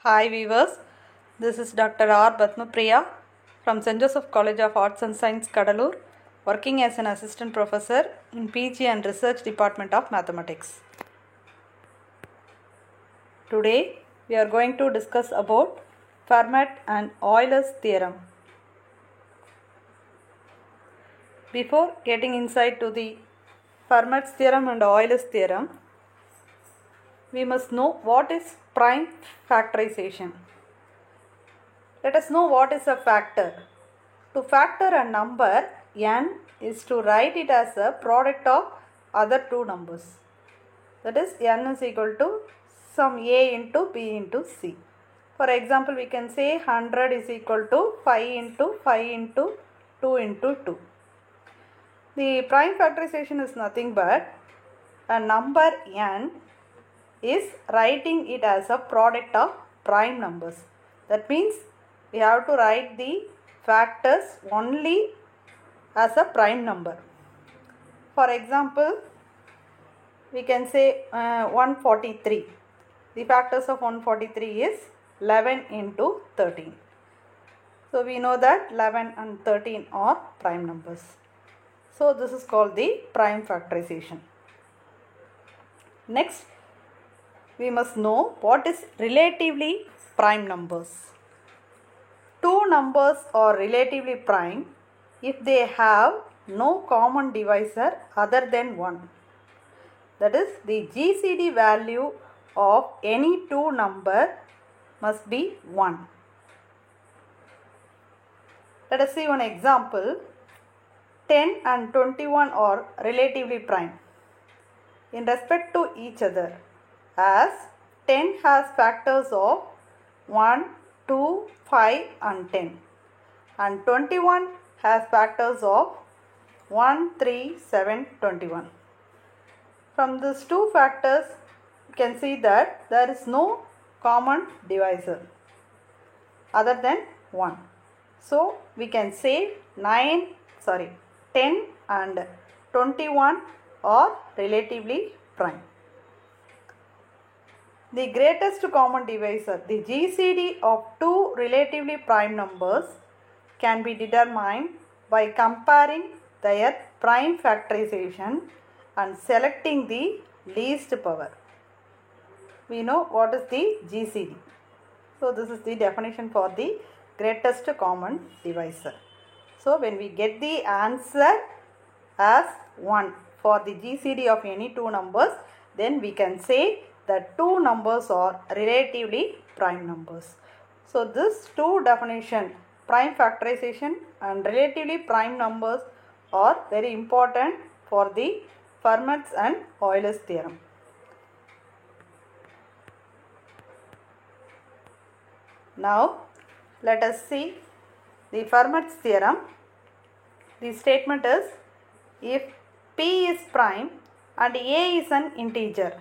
Hi viewers, this is Dr. R. Batmapriya from St. Joseph College of Arts and Science, Kadalur, working as an assistant professor in PG and Research Department of Mathematics. Today we are going to discuss about Fermat and Euler's theorem. Before getting insight to the Fermat's theorem and Euler's theorem, we must know what is prime factorization. Let us know what is a factor. To factor a number n is to write it as a product of other two numbers. That is, n is equal to some a into b into c. For example, we can say 100 is equal to 5 into 5 into 2 into 2. The prime factorization is nothing but a number n is writing it as a product of prime numbers. That means we have to write the factors only as a prime number. For example, we can say 143. The factors of 143 is 11 into 13. So we know that 11 and 13 are prime numbers. So this is called the prime factorization. Next, we must know what is relatively prime numbers. Two numbers are relatively prime if they have no common divisor other than 1. That is, the GCD value of any two number must be 1. Let us see one example. 10 and 21 are relatively prime in respect to each other, as 10 has factors of 1, 2, 5 and 10, and 21 has factors of 1, 3, 7, 21. From these two factors, you can see that there is no common divisor other than 1. So we can say 10 and 21 are relatively prime. The greatest common divisor, the GCD of two relatively prime numbers, can be determined by comparing their prime factorization and selecting the least power. We know what is the GCD. So this is the definition for the greatest common divisor. So when we get the answer as 1 for the GCD of any two numbers, then we can say that two numbers are relatively prime numbers. So this two definition, prime factorization and relatively prime numbers, are very important for the Fermat's and Euler's theorem. Now let us see the Fermat's theorem. The statement is, if P is prime and A is an integer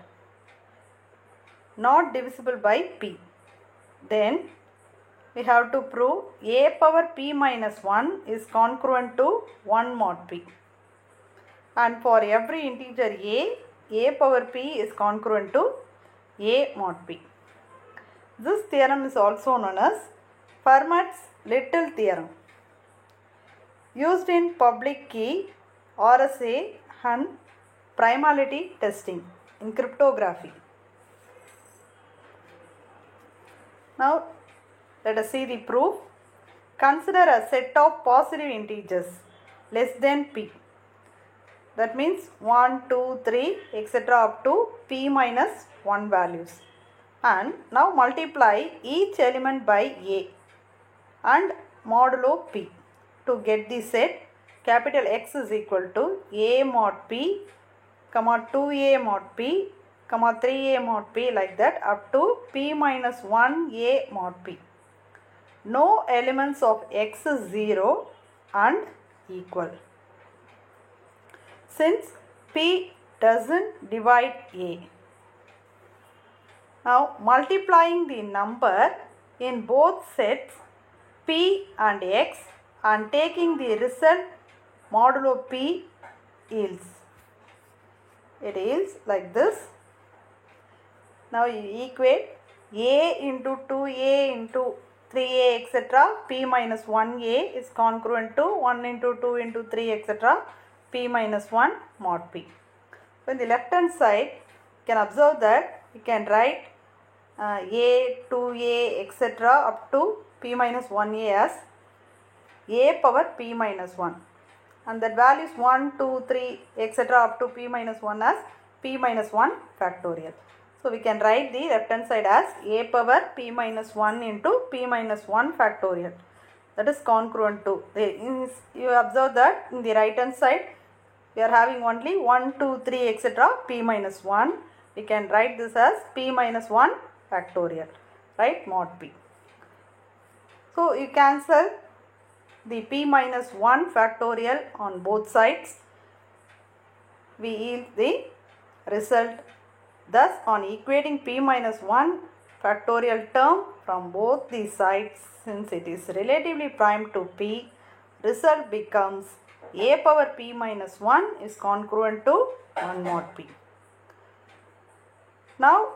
not divisible by P, then we have to prove A power P minus 1 is congruent to 1 mod P. And for every integer A power P is congruent to A mod P. This theorem is also known as Fermat's little theorem, used in public key, RSA and primality testing in cryptography. Now let us see the proof. Consider a set of positive integers less than P. That means 1, 2, 3 etc. up to P minus 1 values. And now multiply each element by A and modulo P to get the set capital X is equal to A mod P, 2A mod P, 3A mod P, like that up to P minus 1A mod P. No elements of X is 0 and equal. Since P doesn't divide A. Now multiplying the number in both sets P and X and taking the result modulo P yields. It is like this. Now you equate a into 2a into 3a etc. p minus 1a is congruent to 1 into 2 into 3 etc. p minus 1 mod p. So in the left hand side, you can observe that we can write a, 2a etc. up to p minus 1a as a power p minus 1, and that value is 1, 2, 3 etc. up to p minus 1 as p minus 1 factorial. So we can write the left hand side as a power p minus 1 into p minus 1 factorial. That is congruent to. You observe that in the right hand side we are having only 1, 2, 3 etc. p minus 1. We can write this as p minus 1 factorial, right, mod p. So you cancel the p minus 1 factorial on both sides. We yield the result. Thus, on equating p minus 1 factorial term from both the sides, since it is relatively prime to p, result becomes a power p minus 1 is congruent to 1 mod p. Now,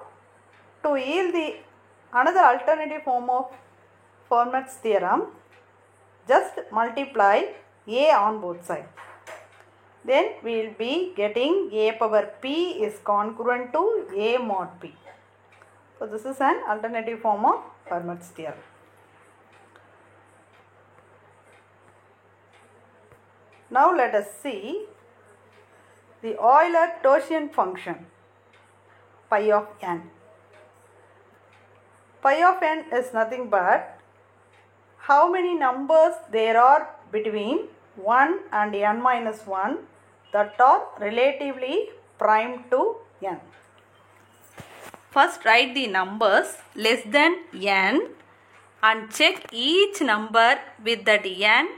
to yield the another alternative form of Fermat's theorem, just multiply a on both sides. Then we will be getting a power p is congruent to a mod p. So this is an alternative form of Fermat's theorem. Now let us see the Euler-Tochian function phi of n. Phi of n is nothing but how many numbers there are between 1 and n minus 1 that are relatively prime to n. First write the numbers less than n and check each number with that n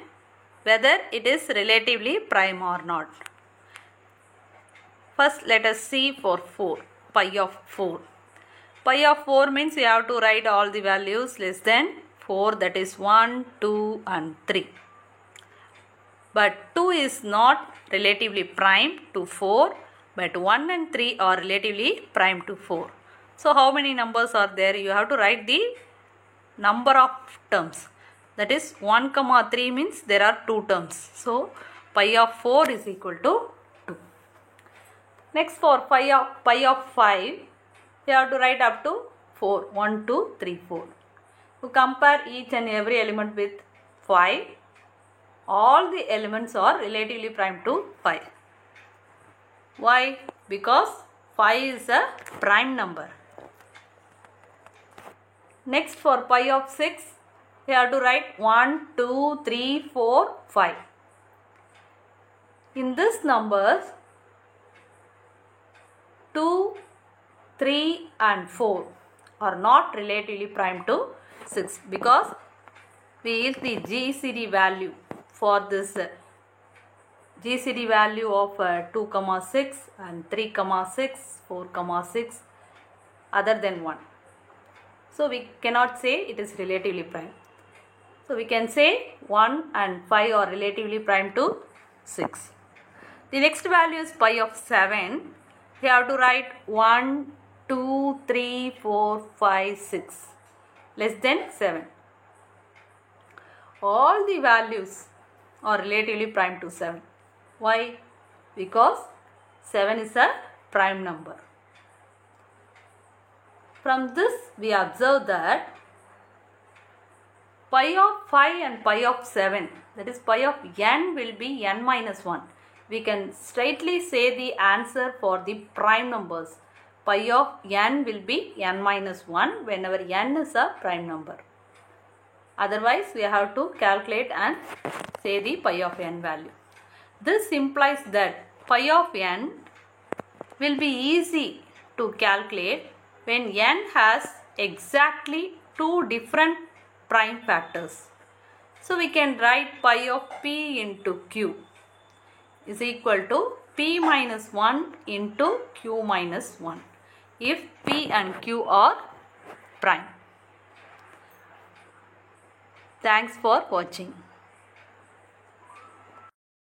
whether it is relatively prime or not. First let us see for 4, pi of 4. Pi of 4 means we have to write all the values less than 4, that is 1, 2 and 3. But 2 is not relatively prime to 4, but 1 and 3 are relatively prime to 4. So how many numbers are there? You have to write the number of terms. That is 1, 3 means there are 2 terms. So pi of 4 is equal to 2. Next for pi of 5, you have to write up to 4. 1, 2, 3, 4. To compare each and every element with 5. All the elements are relatively prime to 5. Why? Because 5 is a prime number. Next for pi of 6, we have to write 1, 2, 3, 4, 5. In these numbers, 2, 3 and 4 are not relatively prime to 6 because we use the GCD value for this GCD value of 2, 6 and 3, 6, 4, 6 other than 1. So we cannot say it is relatively prime. So we can say 1 and 5 are relatively prime to 6. The next value is pi of 7. We have to write 1, 2, 3, 4, 5, 6 less than 7. All the values are relatively prime to 7. Why? Because 7 is a prime number. From this we observe that pi of 5 and pi of 7, that is pi of n will be n minus 1. We can straightly say the answer for the prime numbers. Pi of n will be n minus 1 whenever n is a prime number. Otherwise we have to calculate and say the pi of n value. This implies that pi of n will be easy to calculate when n has exactly 2 different prime factors. So we can write pi of p into q is equal to p minus 1 into q minus 1 if p and q are prime. Thanks for watching.